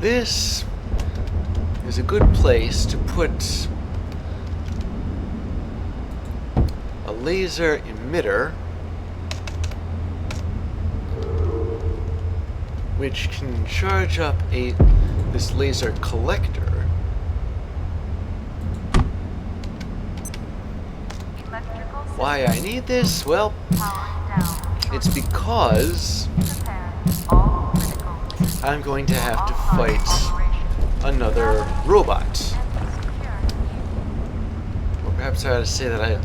this is a good place to put a laser emitter, which can charge up this laser collector. Why I need this? Well, it's because I'm going to have to fight another robot. Or perhaps I ought to say that I'm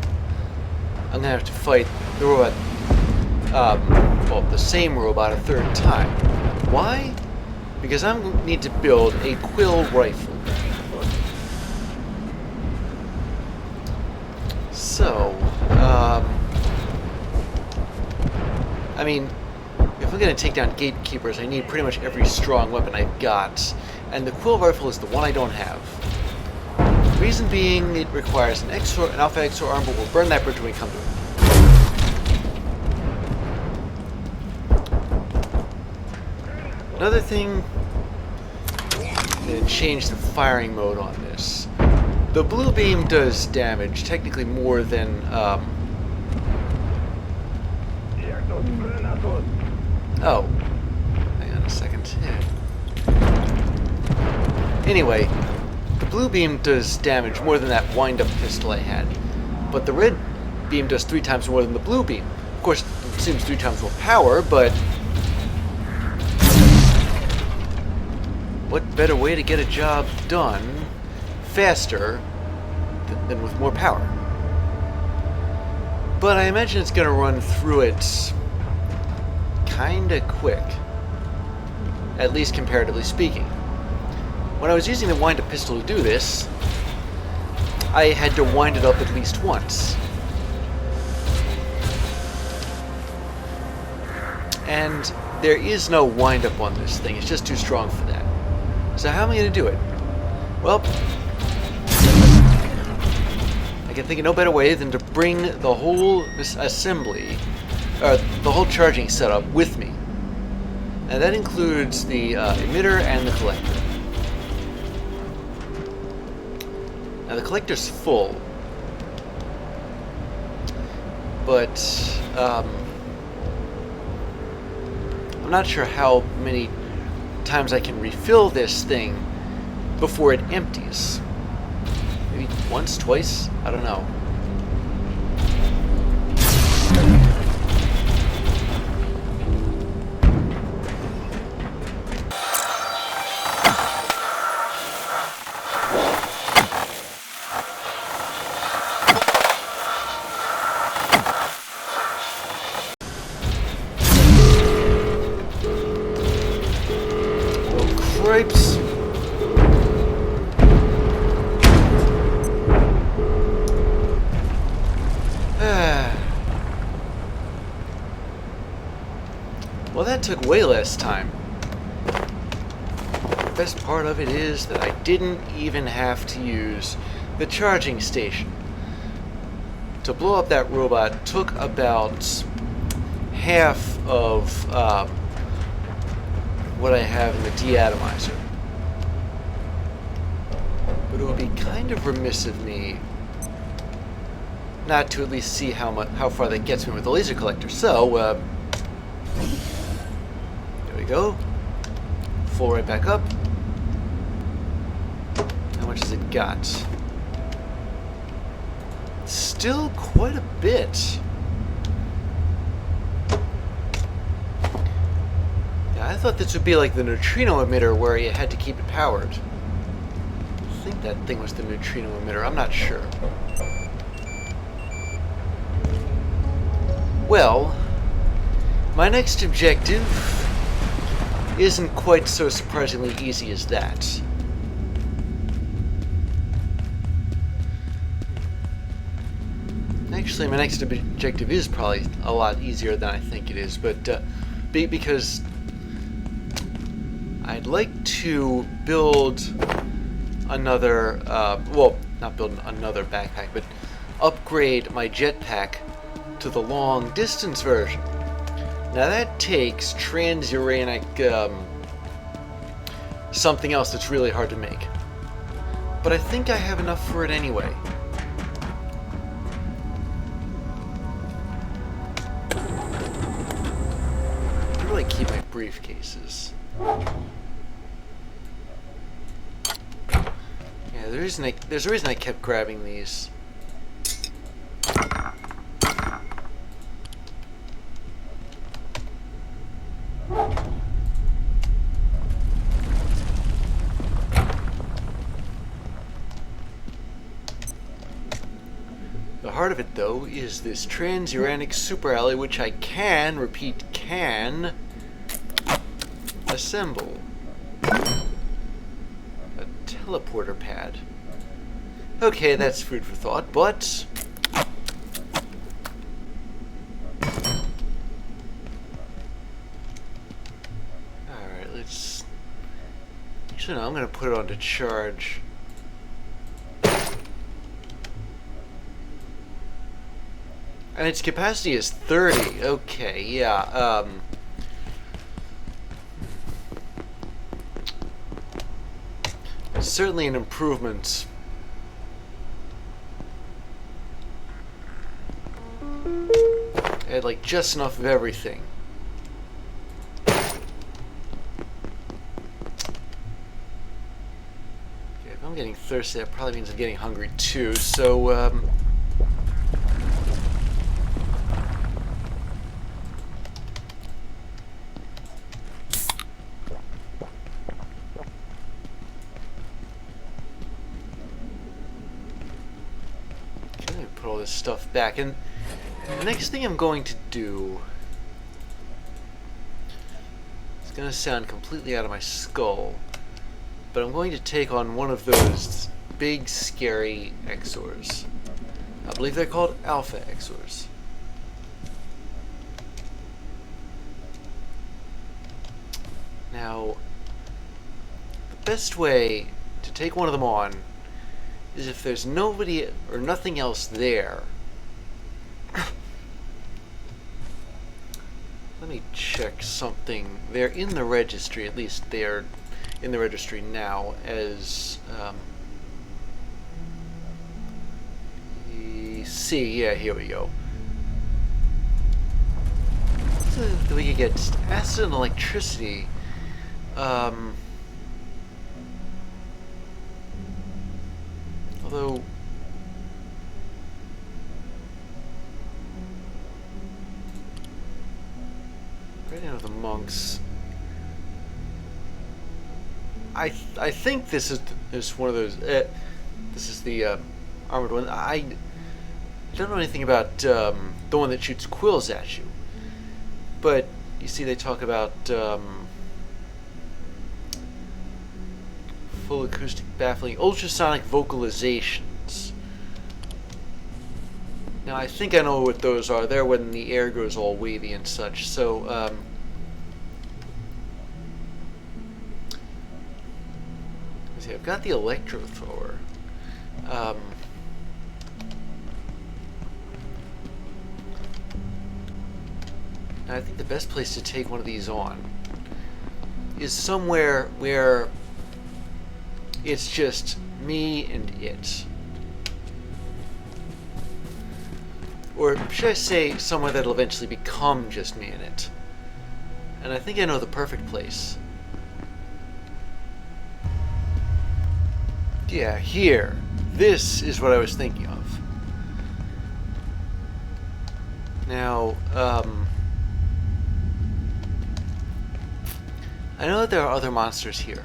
going to have to fight the robot, well, the same robot a third time. Why? Because I need to build a quill rifle. So, I mean, if I'm going to take down gatekeepers, I need pretty much every strong weapon I've got, and the quill rifle is the one I don't have. Reason being, it requires an Alpha XOR arm, but we'll burn that bridge when we come to it. Another thing, I'm going to change the firing mode on this. The blue beam does damage, technically more than, oh, hang on a second. Anyway, the blue beam does damage more than that wind-up pistol I had, but the red beam does 3 times more than the blue beam. Of course, it consumes 3 times more power, but what better way to get a job done faster than with more power? But I imagine it's going to run through it kinda quick, at least comparatively speaking. When I was using the wind-up pistol to do this, I had to wind it up at least once. And there is no wind-up on this thing, it's just too strong for that. So how am I going to do it? Well, I can think of no better way than to bring the whole assembly, the whole charging setup with me. And that includes the emitter and the collector. Now the collector's full, but I'm not sure how many times I can refill this thing before it empties. Maybe once, twice? I don't know. Cripes. Well, that took way less time. The best part of it is that I didn't even have to use the charging station. To blow up that robot took about half of what I have in the deatomizer. But it would be kind of remiss of me not to at least see how far that gets me with the laser collector. So, there we go. Full right back up. How much has it got? Still quite a bit. I thought this would be like the neutrino emitter where you had to keep it powered. I think that thing was the neutrino emitter, I'm not sure. Well, my next objective isn't quite so surprisingly easy as that. Actually, my next objective is probably a lot easier than I think it is, but because I'd like to build another, well, not build another backpack, but upgrade my jetpack to the long distance version. Now that takes transuranic something else that's really hard to make. But I think I have enough for it anyway. Where do I keep my briefcases? Yeah, there's a reason I kept grabbing these. The heart of it, though, is this transuranic super alley, which I can, repeat, can assemble. A teleporter pad. Okay, that's food for thought, but alright, let's... Actually, no, I'm going to put it on to charge. And its capacity is 30. Okay, yeah. Certainly an improvement. I had like just enough of everything. Okay, if I'm getting thirsty, that probably means I'm getting hungry too. So, put all this stuff back, and the next thing I'm going to do is going to sound completely out of my skull, but I'm going to take on one of those big scary Exors. I believe they're called Alpha Exors. Now, the best way to take one of them on is if there's nobody or nothing else there. Let me check something. They're in the registry, at least they're in the registry now as C. Yeah, here we go. So we could get acid and electricity. Although right now the monks, I think this is one of those. This is the armored one. I don't know anything about the one that shoots quills at you, but you see they talk about full acoustic baffling ultrasonic vocalizations. Now I think I know what those are. They're when the air goes all wavy and such. So let's see, I've got the electro thrower. Now I think the best place to take one of these on is somewhere where it's just me and it. Or should I say somewhere that'll eventually become just me and it. And I think I know the perfect place. Yeah, here. This is what I was thinking of. Now, I know that there are other monsters here.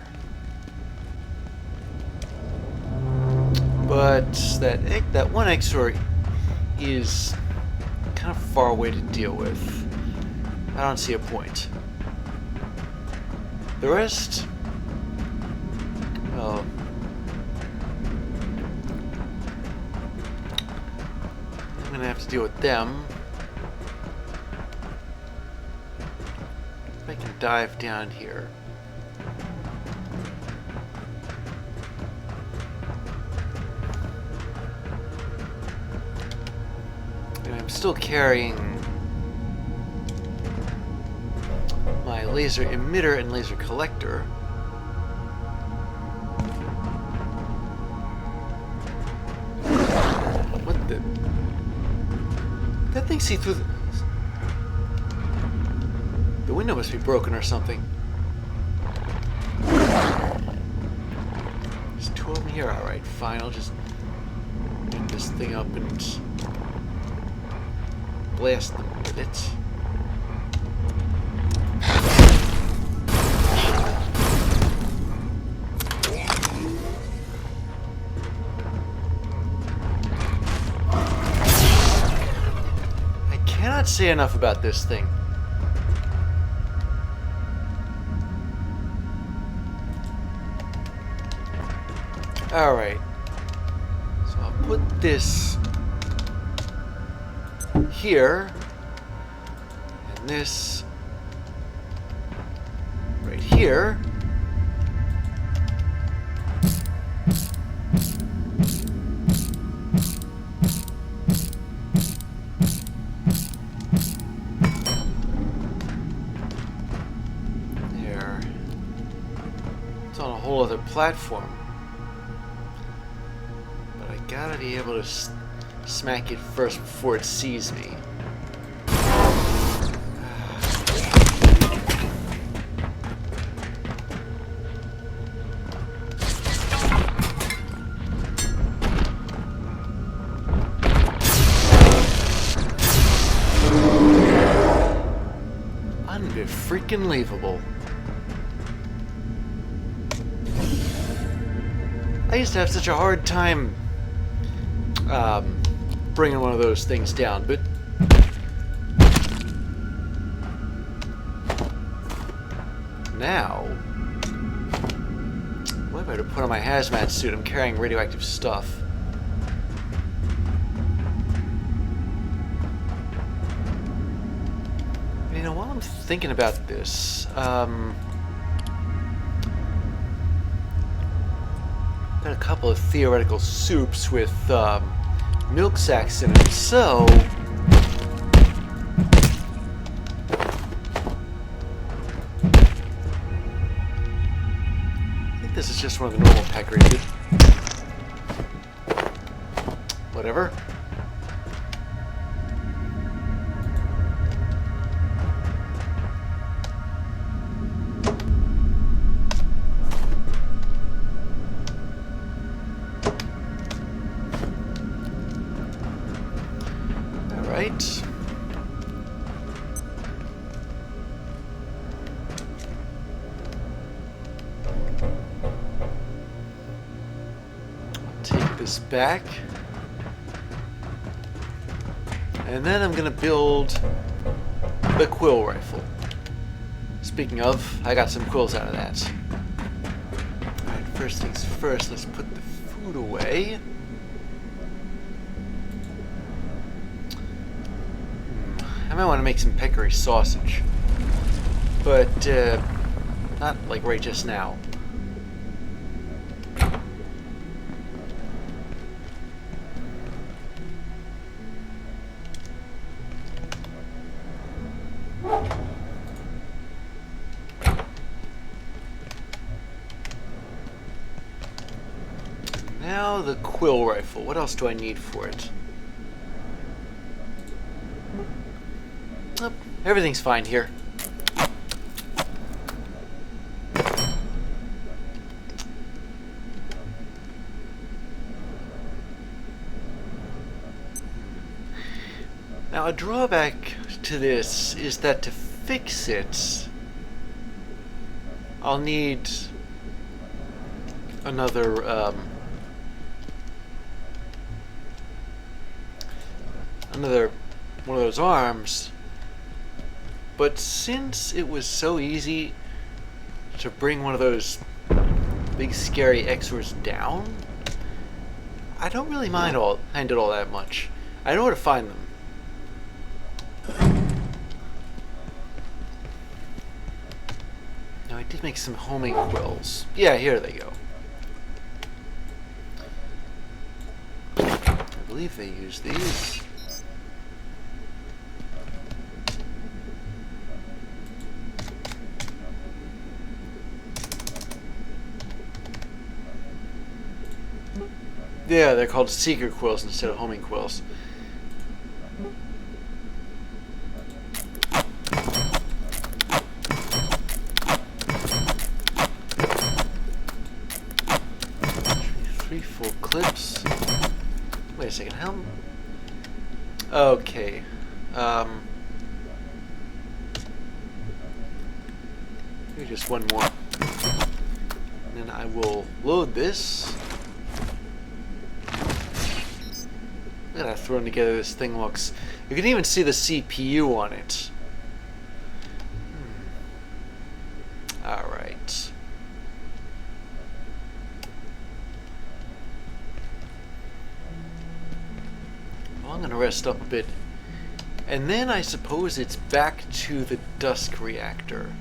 But that one Exor is kind of far away to deal with. I don't see a point. The rest, well, I'm gonna have to deal with them. If I can dive down here. I'm still carrying my laser emitter and laser collector. That thing see through the window must be broken or something. There's two of them here. Alright, fine. I'll just get this thing up and blast them with it. I cannot say enough about this thing. Alright, so I'll put this here, and this right here. There. It's on a whole other platform. Gotta be able to smack it first before it sees me. Unbe-freaking-leavable. I used to have such a hard time bringing one of those things down, but now, what am I to put on my hazmat suit? I'm carrying radioactive stuff. You know, while I'm thinking about this, got a couple of theoretical soups with milk sacks in them, so I think this is just one of the normal peccaries. Whatever. Right. I'll take this back. And then I'm going to build the quill rifle. Speaking of, I got some quills out of that. Alright, first things first, let's put the food away. I might want to make some peccary sausage, but not like right just now. Now the quill rifle. What else do I need for it? Everything's fine here. Now, a drawback to this is that to fix it, I'll need another one of those arms. But since it was so easy to bring one of those big scary Xors down, I don't really mind it all that much. I know where to find them. Now I did make some homing quills. Yeah, here they go. I believe they use these. Yeah, they're called seeker quills instead of homing quills. Three full clips. Wait a second, how? Okay. Maybe just one more. And then I will load this. Look at how thrown together this thing looks. You can even see the CPU on it. Alright. Well, I'm going to rest up a bit. And then I suppose it's back to the dusk reactor.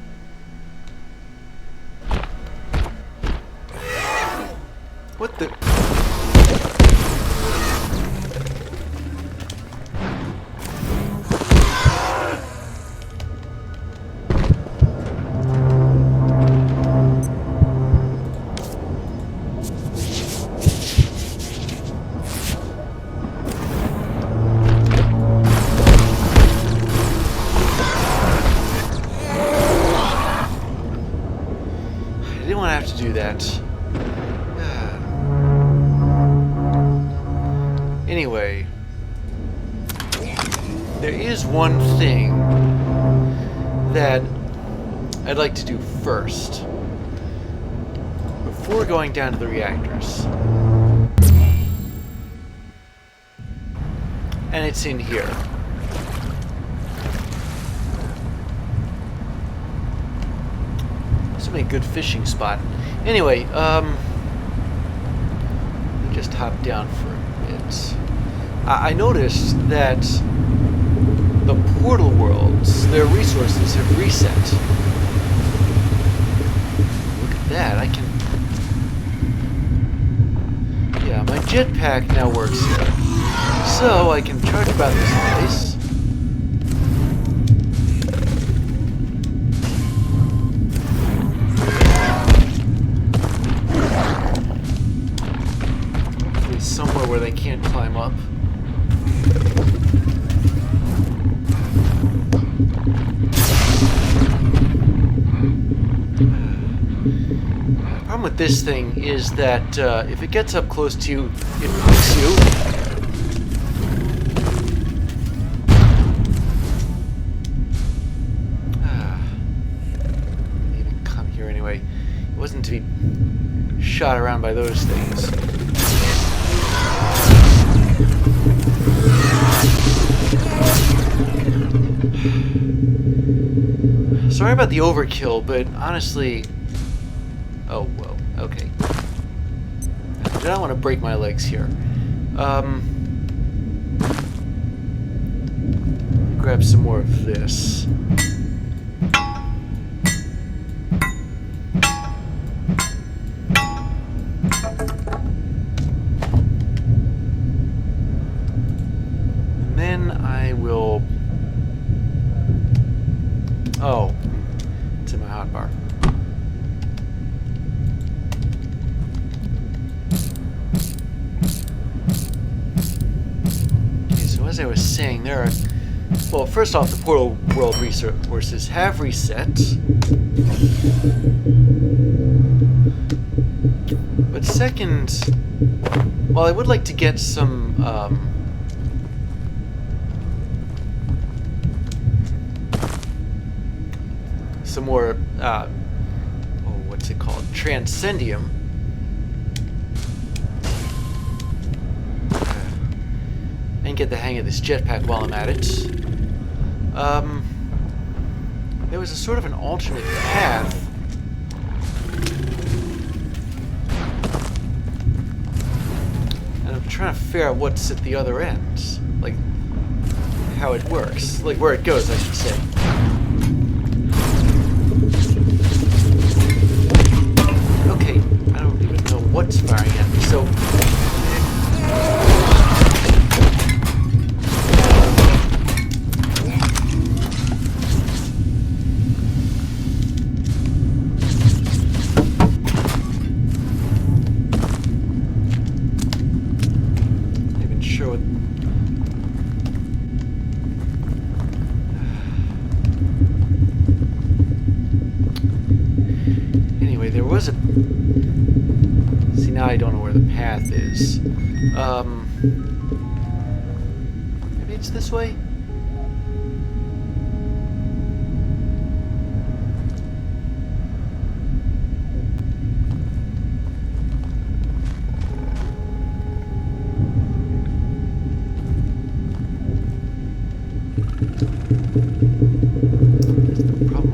What the... I didn't want to have to do that. Anyway, there is one thing that I'd like to do first before going down to the reactors. And it's in here. This will be a good fishing spot. Anyway, let me just hop down for a bit. I noticed that the portal worlds, their resources have reset. Look at that, I can... Yeah, my jetpack now works here. So I can charge about this place. Hopefully somewhere where they can't climb up. The problem with this thing is that if it gets up close to you, it hooks you. Didn't even come here anyway. It wasn't to be shot around by those things. Sorry about the overkill, but honestly... Oh, well, okay. I don't want to break my legs here. Grab some more of this. And then I will... Oh, it's in my hotbar. As I was saying, there are... Well, first off, the portal world resources have reset. But second, well, I would like to get some... some more... oh, what's it called? Transcendium. And get the hang of this jetpack while I'm at it. There was a sort of an alternate path. And I'm trying to figure out what's at the other end. Like, how it works. Like, where it goes, I should say. Okay, I don't even know what's firing at me, so... what... Anyway, there was a... See, now I don't know where the path is. Maybe it's this way?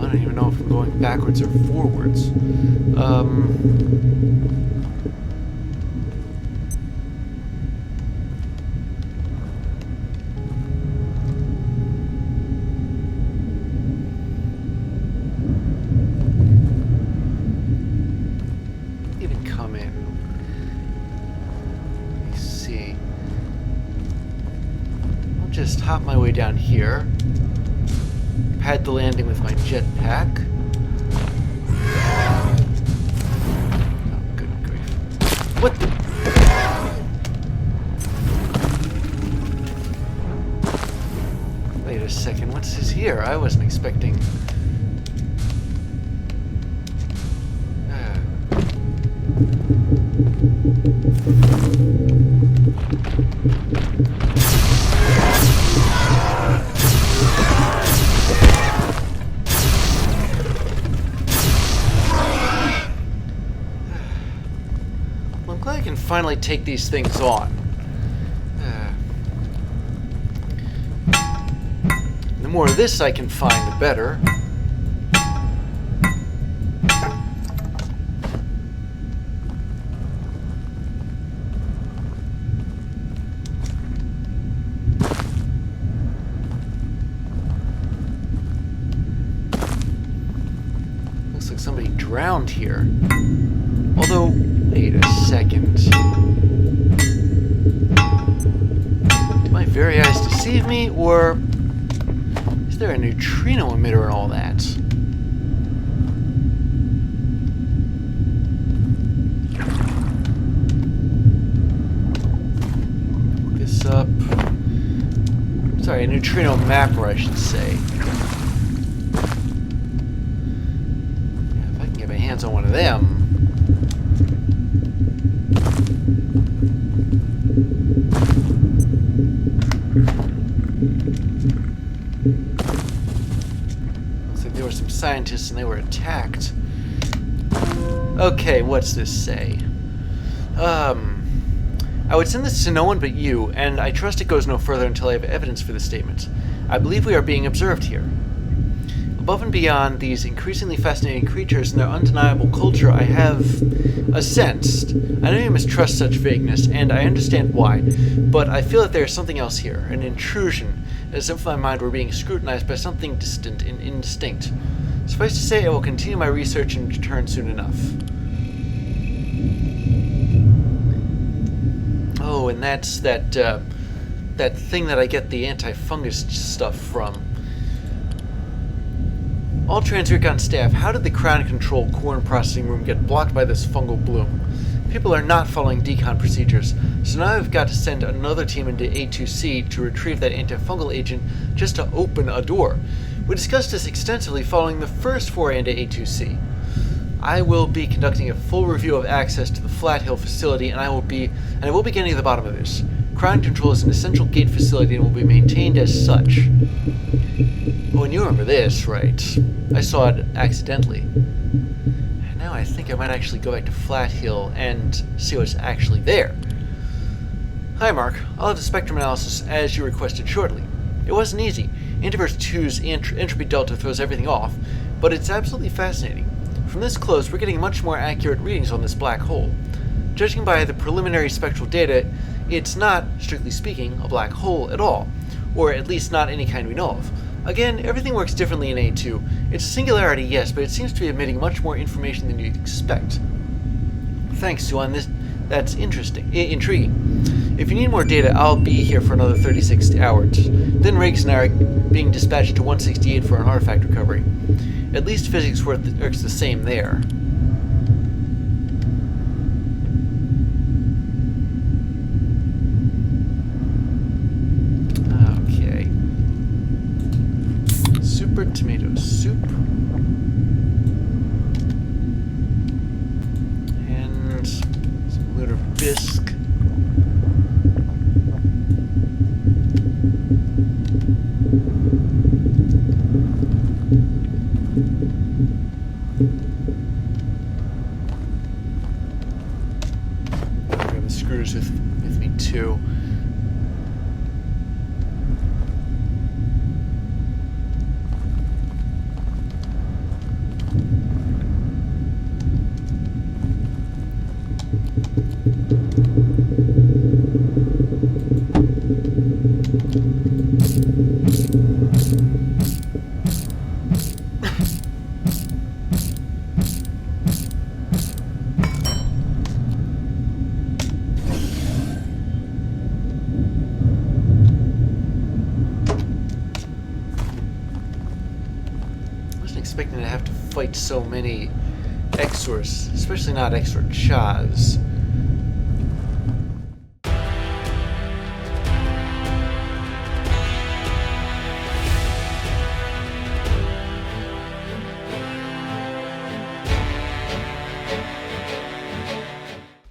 I don't even know if I'm going backwards or forwards. Even come in. Let me see. I'll just hop my way down here. Pad the landing with my jetpack. Oh, good grief. What the? Wait a second, what's this here? I wasn't expecting... I can finally take these things on. The more of this I can find, the better. Looks like somebody drowned here. Although, wait a second. Do my very eyes deceive me, or is there a neutrino emitter and all that? Look this up. Sorry, a neutrino mapper, I should say. Yeah, if I can get my hands on one of them. Looks like there were some scientists and they were attacked. Okay, what's this say? I would send this to no one but you, and I trust it goes no further until I have evidence for this statement. I believe we are being observed here. Above and beyond these increasingly fascinating creatures and their undeniable culture, I have a sense. I know you mistrust such vagueness, and I understand why, but I feel that there is something else here, an intrusion, as if my mind were being scrutinized by something distant and indistinct. Suffice to say, I will continue my research and return soon enough. Oh, and that's that thing that I get the anti-fungus stuff from. All Transrecon staff, how did the Crown Control Corn Processing Room get blocked by this fungal bloom? People are not following decon procedures, so now I've got to send another team into A2C to retrieve that antifungal agent just to open a door. We discussed this extensively following the first foray into A2C. I will be conducting a full review of access to the Flathill facility, and I will be getting to the bottom of this. Crown Control is an essential gate facility and will be maintained as such. Oh, and you remember this, right? I saw it accidentally. And now I think I might actually go back to Flathill and see what's actually there. Hi, Mark. I'll have the spectrum analysis as you requested shortly. It wasn't easy. Anteverse 2's entropy delta throws everything off, but it's absolutely fascinating. From this close, we're getting much more accurate readings on this black hole. Judging by the preliminary spectral data, it's not, strictly speaking, a black hole at all, or at least not any kind we know of. Again, everything works differently in A2. It's a singularity, yes, but it seems to be emitting much more information than you'd expect. Thanks, Suan. That's intriguing. If you need more data, I'll be here for another 36 hours. Then Riggs and I are being dispatched to 168 for an artifact recovery. At least physics works the same there. to. Expecting to have to fight so many Exors, especially not Exor Chas.